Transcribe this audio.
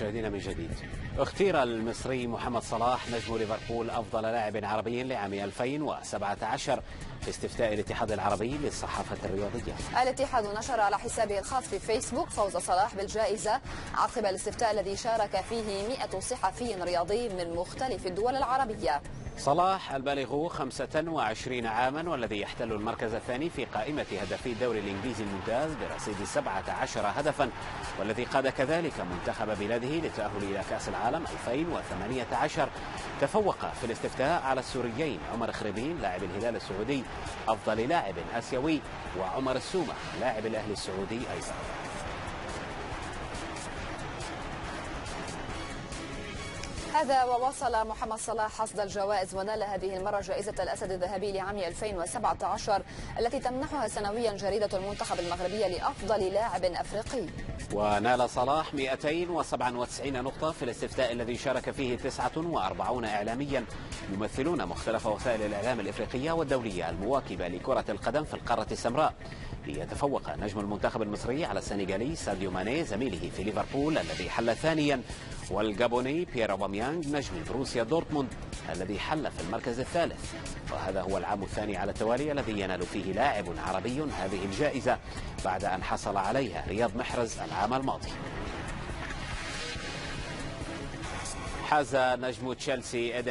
مشاهدينا من جديد. اختير المصري محمد صلاح نجم ليفربول أفضل لاعب عربي لعام 2017 في استفتاء الاتحاد العربي للصحافة الرياضية. الاتحاد نشر على حسابه الخاص في فيسبوك فوز صلاح بالجائزة عقب الاستفتاء الذي شارك فيه 100 صحفي رياضي من مختلف الدول العربية. صلاح البالغ 25 عاما والذي يحتل المركز الثاني في قائمة هدافي الدوري الإنجليزي الممتاز برصيد 17 هدفا، والذي قاد كذلك منتخب بلاده للتأهل إلى كأس العالم 2018. تفوق في الاستفتاء على السوريين عمر خريبين لاعب الهلال السعودي أفضل لاعب آسيوي، وعمر السومة لاعب الأهلي السعودي أيضا. هذا وواصل محمد صلاح حصد الجوائز، ونال هذه المرة جائزة الأسد الذهبي لعام 2017 التي تمنحها سنويا جريدة المنتخب المغربية لأفضل لاعب أفريقي. ونال صلاح 297 نقطة في الاستفتاء الذي شارك فيه 49 إعلاميا يمثلون مختلف وسائل الإعلام الإفريقية والدولية المواكبة لكرة القدم في القارة السمراء، ليتفوق نجم المنتخب المصري على السنغالي ساديو ماني زميله في ليفربول الذي حل ثانيا، والجابوني بيير أوباميانغ نجم بروسيا دورتموند الذي حل في المركز الثالث. وهذا هو العام الثاني على التوالي الذي ينال فيه لاعب عربي هذه الجائزة بعد أن حصل عليها رياض محرز العام الماضي. حاز نجم تشيلسي